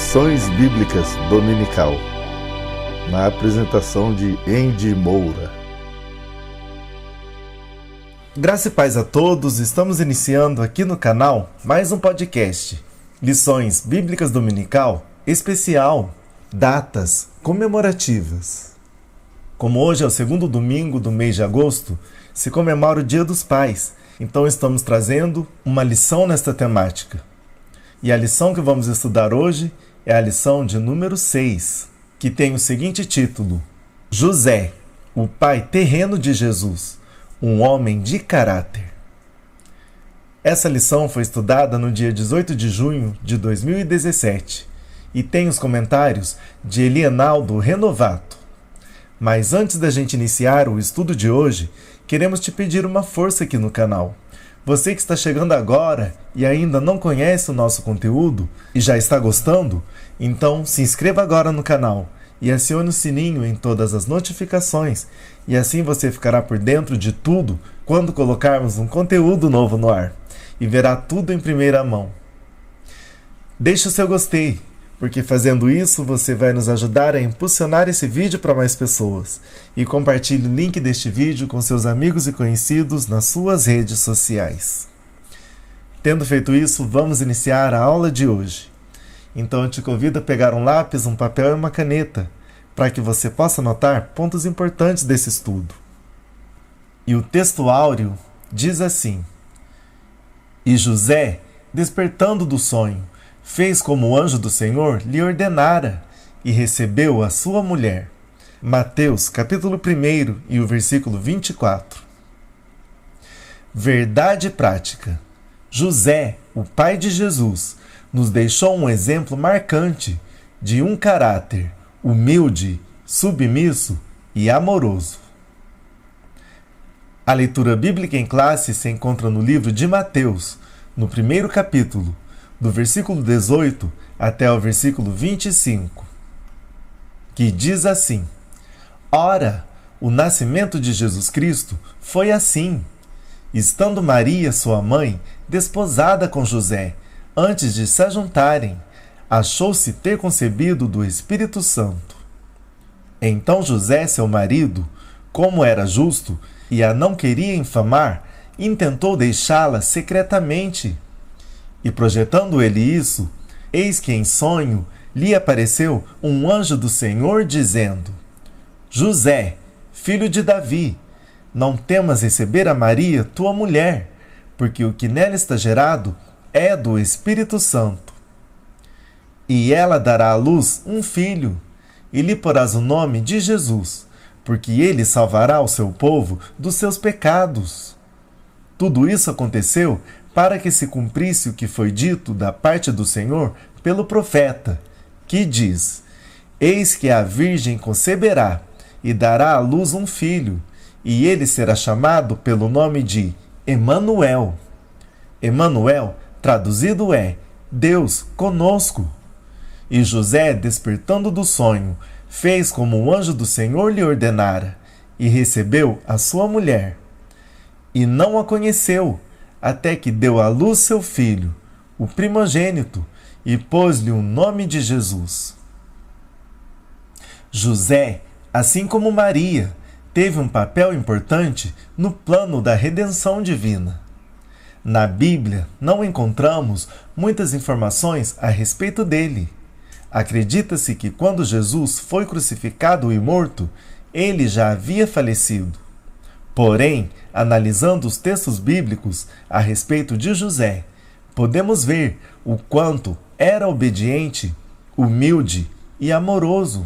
Lições Bíblicas Dominical, na apresentação de Andy Moura. Graça e paz a todos, estamos iniciando aqui no canal mais um podcast, Lições Bíblicas Dominical, especial, datas comemorativas. Como hoje é o segundo domingo do mês de agosto, se comemora o Dia dos Pais, então estamos trazendo uma lição nesta temática. E a lição que vamos estudar hoje é a lição de número 6, que tem o seguinte título: José, o pai terreno de Jesus, um homem de caráter. Essa lição foi estudada no dia 18 de junho de 2017 e tem os comentários de Elienaldo Renovato. Mas antes da gente iniciar o estudo de hoje, queremos te pedir uma força aqui no canal. Você que está chegando agora e ainda não conhece o nosso conteúdo e já está gostando, então se inscreva agora no canal e acione o sininho em todas as notificações e assim você ficará por dentro de tudo quando colocarmos um conteúdo novo no ar e verá tudo em primeira mão. Deixe o seu gostei, porque fazendo isso você vai nos ajudar a impulsionar esse vídeo para mais pessoas. E compartilhe o link deste vídeo com seus amigos e conhecidos nas suas redes sociais. Tendo feito isso, vamos iniciar a aula de hoje. Então eu te convido a pegar um lápis, um papel e uma caneta, para que você possa anotar pontos importantes desse estudo. E o texto áureo diz assim: E José, despertando do sonho, fez como o anjo do Senhor lhe ordenara, e recebeu a sua mulher. Mateus, capítulo 1 e o versículo 24. Verdade prática. José, o pai de Jesus, nos deixou um exemplo marcante de um caráter humilde, submisso e amoroso. A leitura bíblica em classe se encontra no livro de Mateus, no 1º capítulo, do versículo 18 até o versículo 25, que diz assim: Ora, o nascimento de Jesus Cristo foi assim. Estando Maria, sua mãe, desposada com José, antes de se ajuntarem, achou-se ter concebido do Espírito Santo. Então José, seu marido, como era justo e a não queria infamar, intentou deixá-la secretamente. E projetando ele isso, eis que em sonho lhe apareceu um anjo do Senhor dizendo: José, filho de Davi, não temas receber a Maria, tua mulher, porque o que nela está gerado é do Espírito Santo. E ela dará à luz um filho, e lhe porás o nome de Jesus, porque ele salvará o seu povo dos seus pecados. Tudo isso aconteceu para que se cumprisse o que foi dito da parte do Senhor pelo profeta, que diz: Eis que a virgem conceberá e dará à luz um filho, e ele será chamado pelo nome de Emanuel. Emanuel, traduzido é Deus conosco. E José, despertando do sonho, fez como o anjo do Senhor lhe ordenara, e recebeu a sua mulher. E não a conheceu, até que deu à luz seu filho, o primogênito, e pôs-lhe o nome de Jesus. José, assim como Maria, teve um papel importante no plano da redenção divina. Na Bíblia, não encontramos muitas informações a respeito dele. Acredita-se que quando Jesus foi crucificado e morto, ele já havia falecido. Porém, analisando os textos bíblicos a respeito de José, podemos ver o quanto era obediente, humilde e amoroso.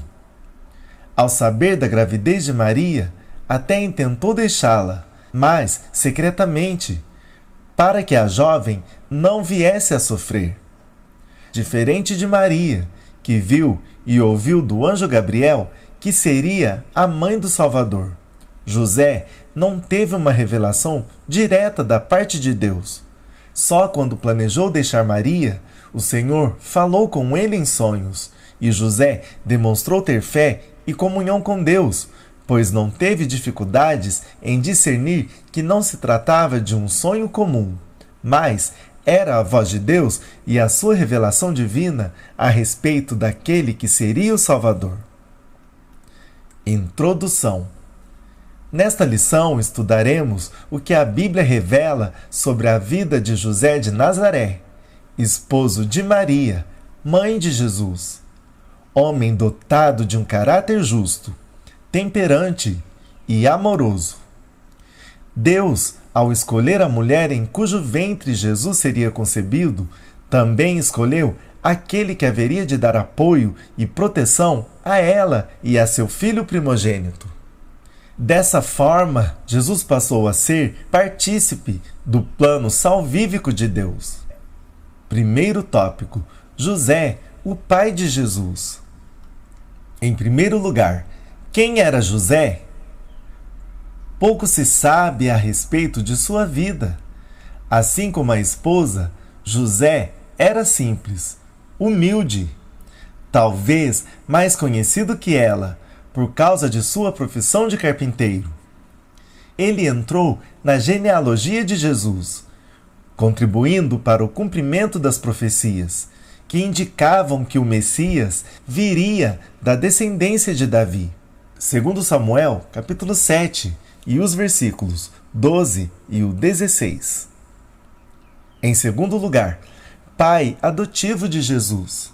Ao saber da gravidez de Maria, até intentou deixá-la, mas secretamente, para que a jovem não viesse a sofrer. Diferente de Maria, que viu e ouviu do anjo Gabriel que seria a mãe do Salvador, José não teve uma revelação direta da parte de Deus. Só quando planejou deixar Maria, o Senhor falou com ele em sonhos, e José demonstrou ter fé e comunhão com Deus, pois não teve dificuldades em discernir que não se tratava de um sonho comum, mas Era a voz de Deus e a sua revelação divina a respeito daquele que seria o Salvador. Introdução. Nesta lição estudaremos o que a Bíblia revela sobre a vida de José de Nazaré, esposo de Maria, mãe de Jesus, homem dotado de um caráter justo, temperante e amoroso. Deus, ao escolher a mulher em cujo ventre Jesus seria concebido, também escolheu aquele que haveria de dar apoio e proteção a ela e a seu filho primogênito. Dessa forma, Jesus passou a ser partícipe do plano salvífico de Deus. Primeiro tópico: José, o pai de Jesus. Em primeiro lugar, quem era José? Pouco se sabe a respeito de sua vida. Assim como a esposa, José era simples, humilde, talvez mais conhecido que ela, por causa de sua profissão de carpinteiro. Ele entrou na genealogia de Jesus, contribuindo para o cumprimento das profecias, que indicavam que o Messias viria da descendência de Davi. Segundo Samuel, capítulo 7, e os versículos 12 e o 16. Em segundo lugar, pai adotivo de Jesus.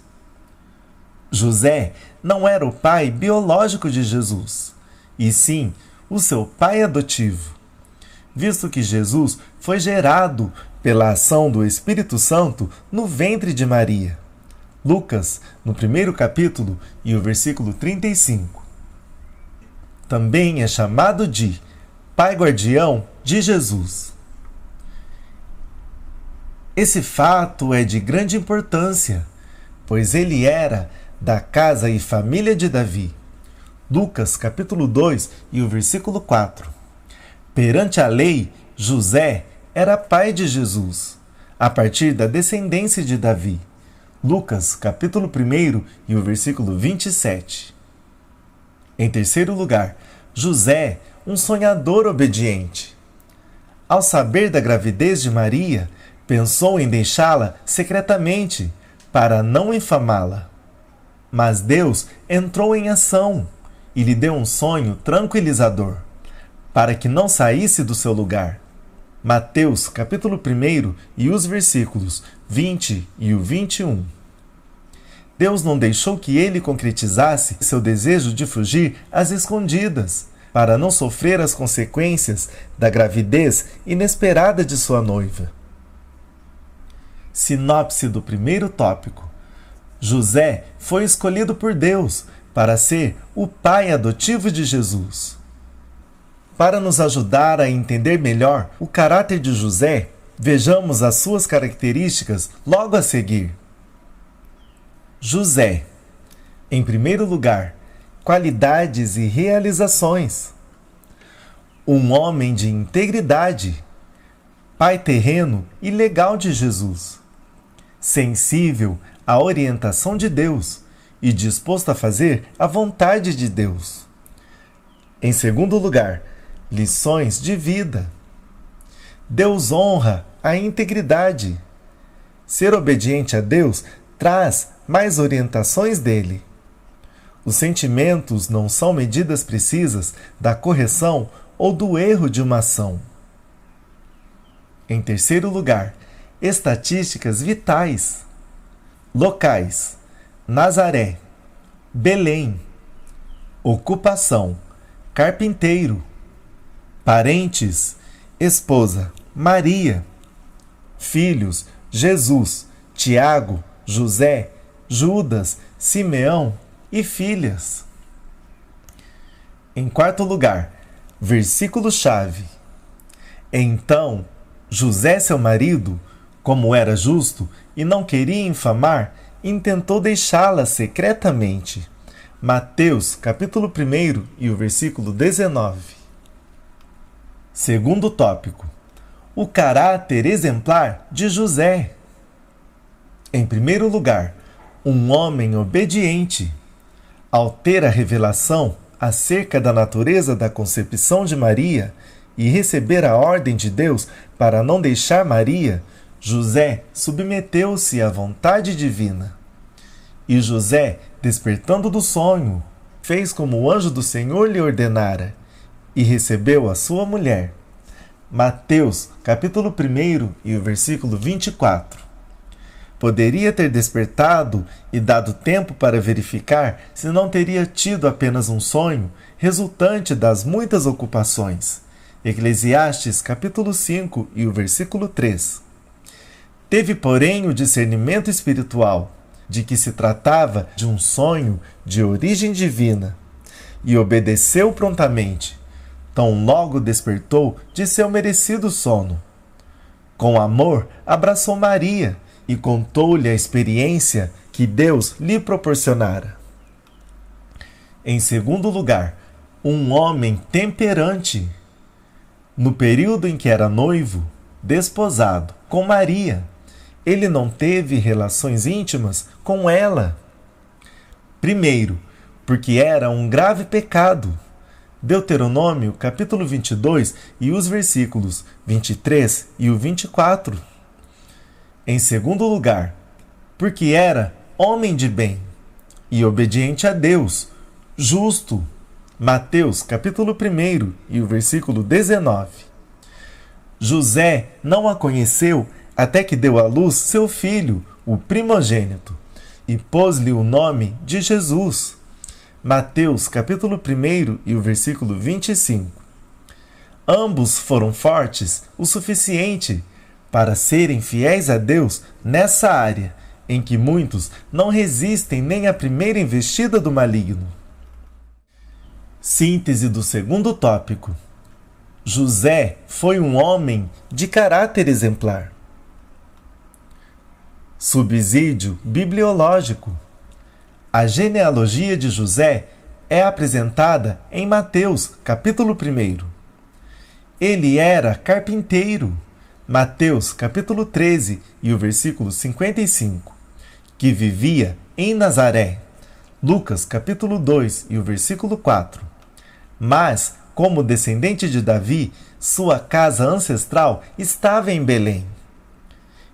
José não era o pai biológico de Jesus, e sim o seu pai adotivo, visto que Jesus foi gerado pela ação do Espírito Santo no ventre de Maria. Lucas, no primeiro capítulo e o versículo 35. Também é chamado de pai guardião de Jesus. Esse fato é de grande importância, pois ele era da casa e família de Davi. Lucas capítulo 2 e o versículo 4. Perante a lei, José era pai de Jesus, a partir da descendência de Davi. Lucas capítulo 1 e o versículo 27. Em terceiro lugar, José, um sonhador obediente. Ao saber da gravidez de Maria, pensou em deixá-la secretamente, para não infamá-la. Mas Deus entrou em ação e lhe deu um sonho tranquilizador, para que não saísse do seu lugar. Mateus capítulo 1 e os versículos 20 e o 21. Deus não deixou que ele concretizasse seu desejo de fugir às escondidas, para não sofrer as consequências da gravidez inesperada de sua noiva. Sinopse do primeiro tópico. José foi escolhido por Deus para ser o pai adotivo de Jesus. Para nos ajudar a entender melhor o caráter de José, vejamos as suas características logo a seguir. José. Em primeiro lugar, qualidades e realizações. Um homem de integridade, pai terreno e legal de Jesus, sensível à orientação de Deus e disposto a fazer a vontade de Deus. Em segundo lugar, lições de vida. Deus honra a integridade. Ser obediente a Deus traz mais orientações dele. Os sentimentos não são medidas precisas da correção ou do erro de uma ação. Em terceiro lugar, estatísticas vitais. Locais: Nazaré, Belém. Ocupação: carpinteiro. Parentes: esposa, Maria. Filhos: Jesus, Tiago, José, Judas, Simeão e filhas. Em quarto lugar, versículo-chave. Então, José, seu marido, como era justo e não queria infamar, intentou deixá-la secretamente. Mateus, capítulo 1 e o versículo 19. Segundo tópico: o caráter exemplar de José. Em primeiro lugar, um homem obediente. Ao ter a revelação acerca da natureza da concepção de Maria e receber a ordem de Deus para não deixar Maria, José submeteu-se à vontade divina. E José, despertando do sonho, fez como o anjo do Senhor lhe ordenara, e recebeu a sua mulher. Mateus, capítulo 1 e o versículo 24. Poderia ter despertado e dado tempo para verificar se não teria tido apenas um sonho, resultante das muitas ocupações. Eclesiastes, capítulo 5 e o versículo 3. Teve, porém, o discernimento espiritual de que se tratava de um sonho de origem divina, e obedeceu prontamente. Tão logo despertou de seu merecido sono. Com amor, abraçou Maria e contou-lhe a experiência que Deus lhe proporcionara. Em segundo lugar, um homem temperante. No período em que era noivo, desposado, com Maria, ele não teve relações íntimas com ela. Primeiro, porque era um grave pecado. Deuteronômio, capítulo 22 e os versículos 23 e o 24. Em segundo lugar, porque era homem de bem e obediente a Deus, justo. Mateus, capítulo 1 e o versículo 19. José não a conheceu até que deu à luz seu filho, o primogênito, e pôs-lhe o nome de Jesus. Mateus, capítulo 1 e o versículo 25. Ambos foram fortes o suficiente para serem fiéis a Deus nessa área em que muitos não resistem nem à primeira investida do maligno. Síntese do segundo tópico. José foi um homem de caráter exemplar. Subsídio bibliológico. A genealogia de José é apresentada em Mateus, capítulo 1. Ele era carpinteiro. Mateus, capítulo 13 e o versículo 55. Que vivia em Nazaré. Lucas, capítulo 2 e o versículo 4. Mas, como descendente de Davi, sua casa ancestral estava em Belém.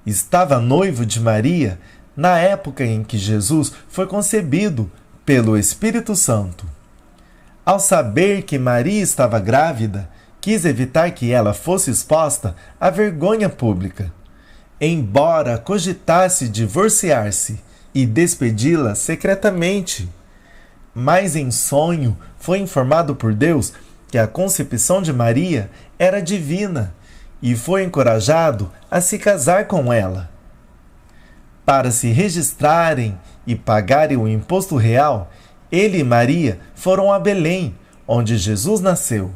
Estava noivo de Maria na época em que Jesus foi concebido pelo Espírito Santo. Ao saber que Maria estava grávida, quis evitar que ela fosse exposta à vergonha pública. Embora cogitasse divorciar-se e despedi-la secretamente, mas em sonho foi informado por Deus que a concepção de Maria era divina e foi encorajado a se casar com ela. Para se registrarem e pagarem o imposto real, ele e Maria foram a Belém, onde Jesus nasceu.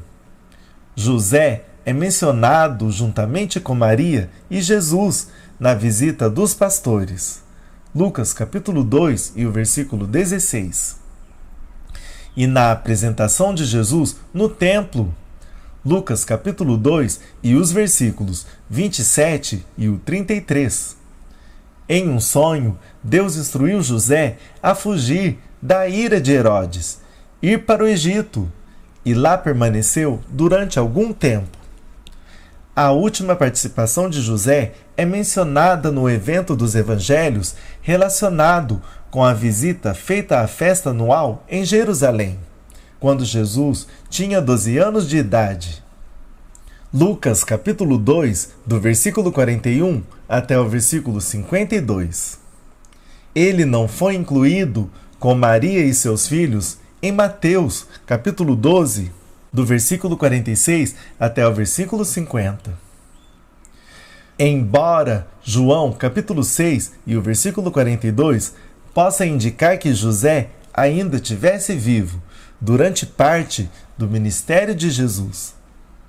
José é mencionado juntamente com Maria e Jesus na visita dos pastores. Lucas capítulo 2 e o versículo 16. E na apresentação de Jesus no templo. Lucas capítulo 2 e os versículos 27 e o 33. Em um sonho, Deus instruiu José a fugir da ira de Herodes, ir para o Egito, e lá permaneceu durante algum tempo. A última participação de José é mencionada no evento dos evangelhos relacionado com a visita feita à festa anual em Jerusalém, quando Jesus tinha 12 anos de idade. Lucas capítulo 2, do versículo 41 até o versículo 52. Ele não foi incluído com Maria e seus filhos em Mateus capítulo 12, do versículo 46 até o versículo 50. Embora João capítulo 6 e o versículo 42 possa indicar que José ainda tivesse vivo durante parte do ministério de Jesus,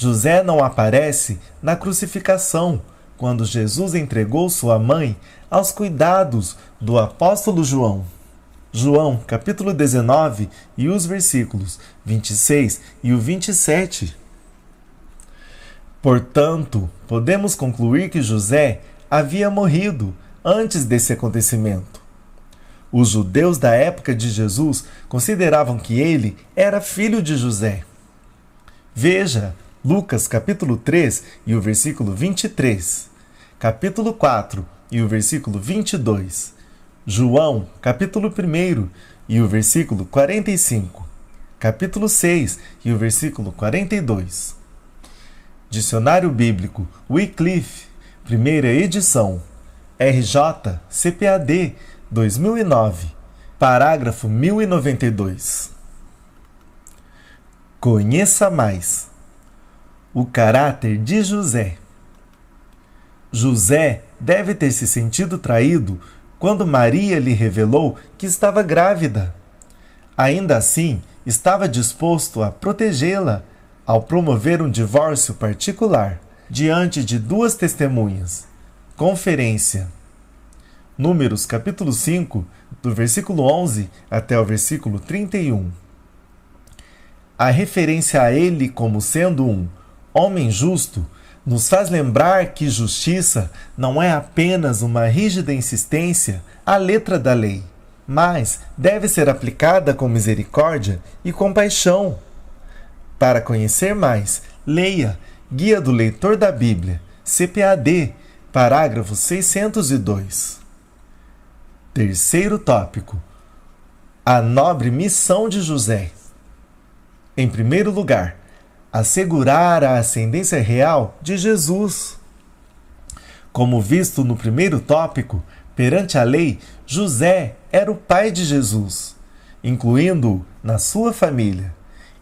José não aparece na crucificação, quando Jesus entregou sua mãe aos cuidados do apóstolo João. João, capítulo 19, e os versículos 26 e o 27. Portanto, podemos concluir que José havia morrido antes desse acontecimento. Os judeus da época de Jesus consideravam que ele era filho de José. Veja Lucas capítulo 3 e o versículo 23. capítulo 4 e o versículo 22. João, capítulo 1 e o versículo 45. Capítulo 6 e o versículo 42. Dicionário Bíblico Wycliffe, primeira edição, RJ CPAD 2009, parágrafo 1092. Conheça mais o caráter de José. José deve ter se sentido traído quando Maria lhe revelou que estava grávida. Ainda assim, estava disposto a protegê-la ao promover um divórcio particular diante de duas testemunhas. Conferência. Números capítulo 5, do versículo 11 até o versículo 31. A referência a ele como sendo um homem justo nos faz lembrar que justiça não é apenas uma rígida insistência à letra da lei, mas deve ser aplicada com misericórdia e compaixão. Para conhecer mais, leia Guia do Leitor da Bíblia, CPAD, parágrafo 602. Terceiro tópico: a nobre missão de José. Em primeiro lugar, assegurar a ascendência real de Jesus. Como visto no primeiro tópico, perante a lei, José era o pai de Jesus, incluindo-o na sua família,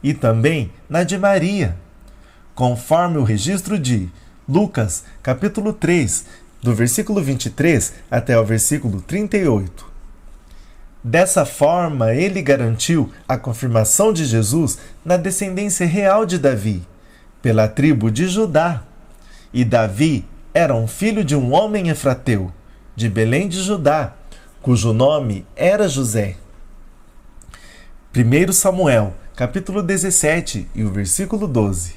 e também na de Maria, conforme o registro de Lucas, capítulo 3, do versículo 23 até o versículo 38. Dessa forma, ele garantiu a confirmação de Jesus na descendência real de Davi, pela tribo de Judá. E Davi era um filho de um homem efrateu, de Belém de Judá, cujo nome era José. 1 Samuel, capítulo 17 e o versículo 12.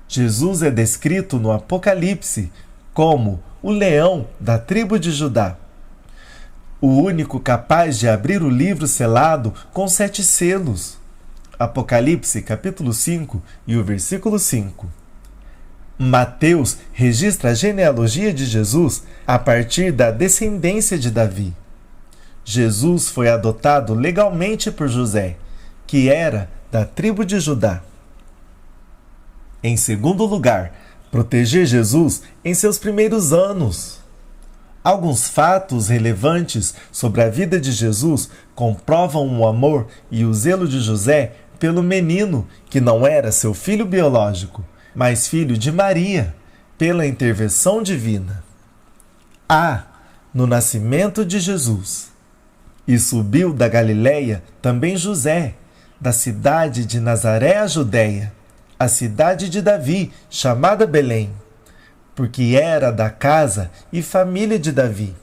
Jesus é descrito no Apocalipse como o leão da tribo de Judá, o único capaz de abrir o livro selado com 7 selos. Apocalipse, capítulo 5 e o versículo 5. Mateus registra a genealogia de Jesus a partir da descendência de Davi. Jesus foi adotado legalmente por José, que era da tribo de Judá. Em segundo lugar, proteger Jesus em seus primeiros anos. Alguns fatos relevantes sobre a vida de Jesus comprovam o amor e o zelo de José pelo menino, que não era seu filho biológico, mas filho de Maria, pela intervenção divina. No nascimento de Jesus. E subiu da Galileia também José, da cidade de Nazaré a Judéia, a cidade de Davi, chamada Belém, porque era da casa e família de Davi,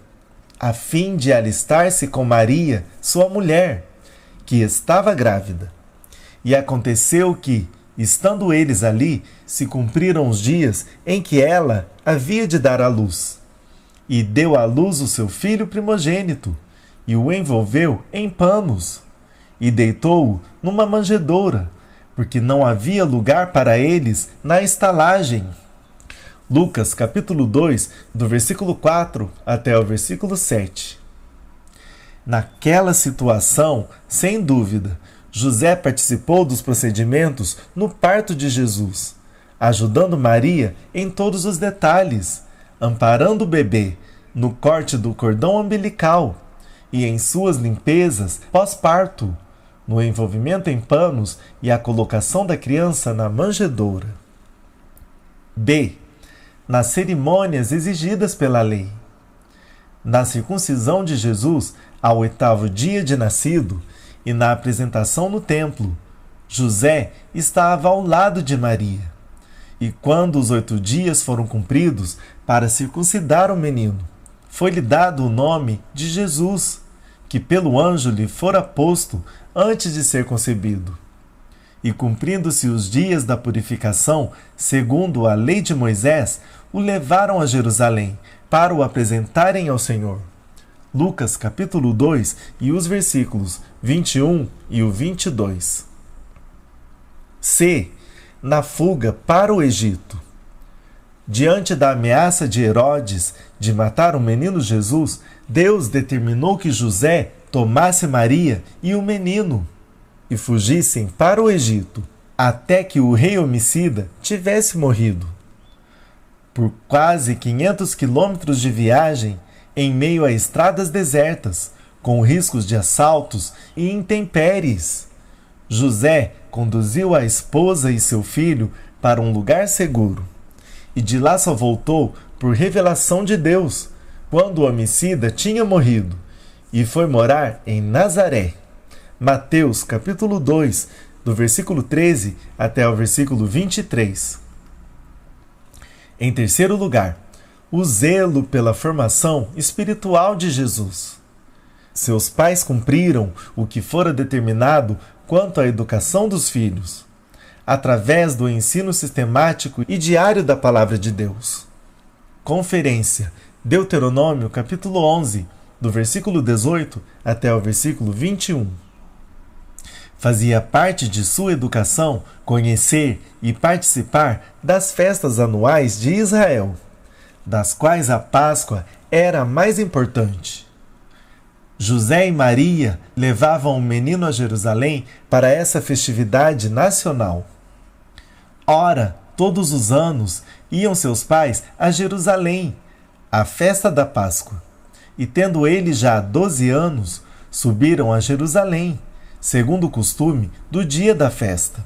a fim de alistar-se com Maria, sua mulher, que estava grávida. E aconteceu que, estando eles ali, se cumpriram os dias em que ela havia de dar à luz. E deu à luz o seu filho primogênito, e o envolveu em panos, e deitou-o numa manjedoura, porque não havia lugar para eles na estalagem. Lucas, capítulo 2, do versículo 4 até o versículo 7. Naquela situação, sem dúvida, José participou dos procedimentos no parto de Jesus, ajudando Maria em todos os detalhes, amparando o bebê no corte do cordão umbilical e em suas limpezas pós-parto, no envolvimento em panos e a colocação da criança na manjedoura. Nas cerimônias exigidas pela lei. Na circuncisão de Jesus ao 8º dia de nascido e na apresentação no templo, José estava ao lado de Maria. E quando os 8 dias foram cumpridos para circuncidar o menino, foi-lhe dado o nome de Jesus, que pelo anjo lhe fora posto antes de ser concebido. E cumprindo-se os dias da purificação, segundo a lei de Moisés, o levaram a Jerusalém para o apresentarem ao Senhor. Lucas capítulo 2 e os versículos 21 e o 22. Na fuga para o Egito. Diante da ameaça de Herodes de matar o menino Jesus, Deus determinou que José tomasse Maria e o menino e fugissem para o Egito, até que o rei homicida tivesse morrido. Por quase 500 quilômetros de viagem, em meio a estradas desertas, com riscos de assaltos e intempéries, José conduziu a esposa e seu filho para um lugar seguro. E de lá só voltou por revelação de Deus, quando o homicida tinha morrido, e foi morar em Nazaré. Mateus capítulo 2, do versículo 13 até o versículo 23. Em terceiro lugar, o zelo pela formação espiritual de Jesus. Seus pais cumpriram o que fora determinado quanto à educação dos filhos, através do ensino sistemático e diário da Palavra de Deus. Conferência, Deuteronômio capítulo 11, do versículo 18 até o versículo 21. Fazia parte de sua educação conhecer e participar das festas anuais de Israel, das quais a Páscoa era a mais importante. José e Maria levavam o menino a Jerusalém para essa festividade nacional. Ora, todos os anos iam seus pais a Jerusalém, à festa da Páscoa. E tendo eles já 12 anos, subiram a Jerusalém, segundo o costume do dia da festa.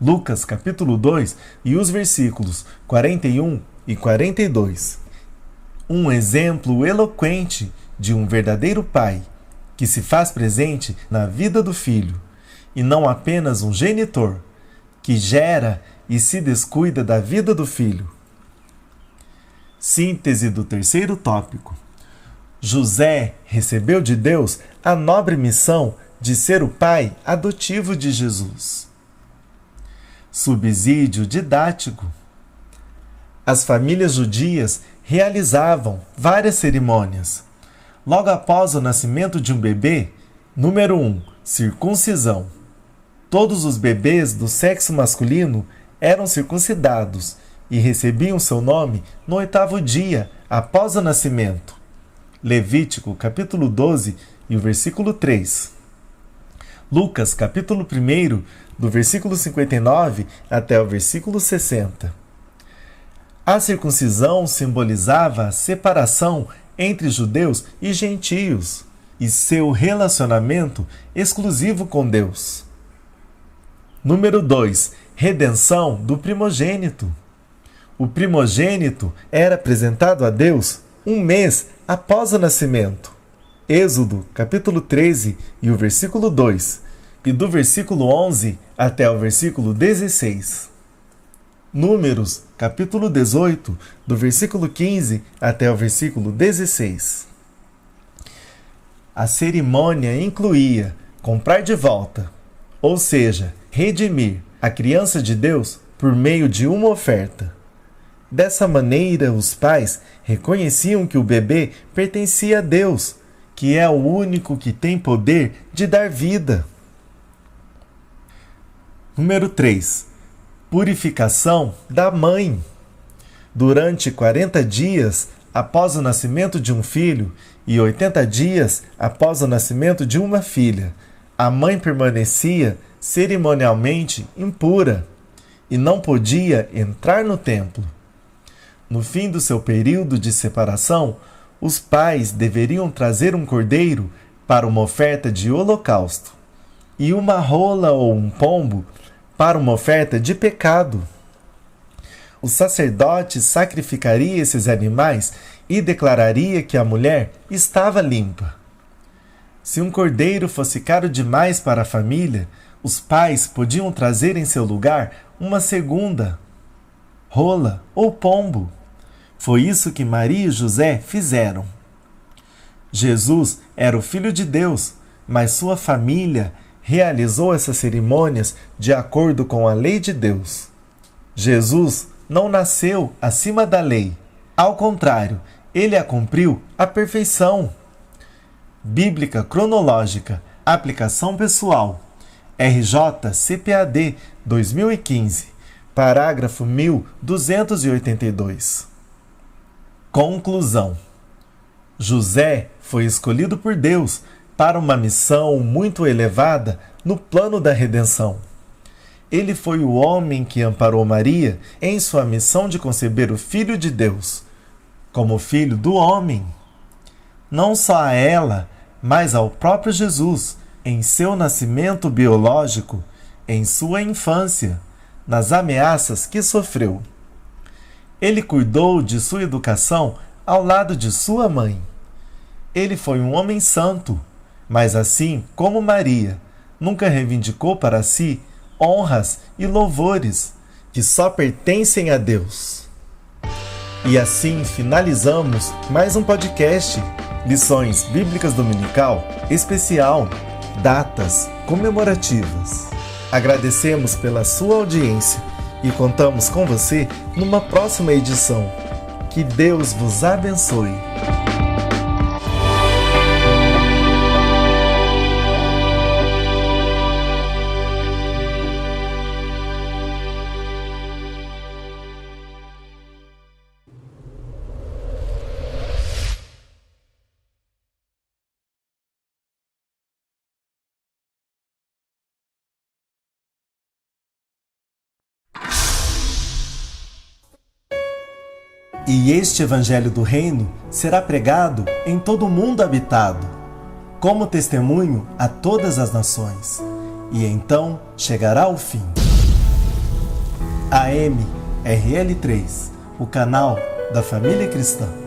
Lucas capítulo 2 e os versículos 41 e 42. Um exemplo eloquente de um verdadeiro pai, que se faz presente na vida do filho, e não apenas um genitor, que gera e se descuida da vida do filho. Síntese do terceiro tópico. José recebeu de Deus a nobre missão de ser o pai adotivo de Jesus. Subsídio didático. As famílias judias realizavam várias cerimônias. Logo após o nascimento de um bebê, número 1, circuncisão. Todos os bebês do sexo masculino eram circuncidados e recebiam seu nome no 8º dia após o nascimento. Levítico capítulo 12 e o versículo 3. Lucas capítulo 1, do versículo 59 até o versículo 60. A circuncisão simbolizava a separação entre judeus e gentios e seu relacionamento exclusivo com Deus. Número 2. Redenção do primogênito. O primogênito era apresentado a Deus um mês após o nascimento. Êxodo, capítulo 13 e o versículo 2, e do versículo 11 até o versículo 16. Números, capítulo 18, do versículo 15 até o versículo 16. A cerimônia incluía comprar de volta, ou seja, redimir a criança de Deus por meio de uma oferta. Dessa maneira, os pais reconheciam que o bebê pertencia a Deus, que é o único que tem poder de dar vida. Número 3. Purificação da mãe. Durante 40 dias após o nascimento de um filho e 80 dias após o nascimento de uma filha, a mãe permanecia cerimonialmente impura e não podia entrar no templo. No fim do seu período de separação, os pais deveriam trazer um cordeiro para uma oferta de holocausto e uma rola ou um pombo para uma oferta de pecado. O sacerdote sacrificaria esses animais e declararia que a mulher estava limpa. Se um cordeiro fosse caro demais para a família, os pais podiam trazer em seu lugar uma segunda rola ou pombo. Foi isso que Maria e José fizeram. Jesus era o Filho de Deus, mas sua família realizou essas cerimônias de acordo com a lei de Deus. Jesus não nasceu acima da lei. Ao contrário, ele a cumpriu à perfeição. Bíblica cronológica, aplicação pessoal. RJ CPAD 2015. Parágrafo 1282. Conclusão. José foi escolhido por Deus para uma missão muito elevada no plano da redenção. Ele foi o homem que amparou Maria em sua missão de conceber o Filho de Deus, como filho do homem. Não só a ela, mas ao próprio Jesus, em seu nascimento biológico, em sua infância, nas ameaças que sofreu. Ele cuidou de sua educação ao lado de sua mãe. Ele foi um homem santo, mas assim como Maria, nunca reivindicou para si honras e louvores que só pertencem a Deus. E assim finalizamos mais um podcast, Lições Bíblicas Dominical, especial Datas Comemorativas. Agradecemos pela sua audiência e contamos com você numa próxima edição. Que Deus vos abençoe. E este Evangelho do Reino será pregado em todo o mundo habitado, como testemunho a todas as nações, e então chegará o fim. AM RL3, o canal da família cristã.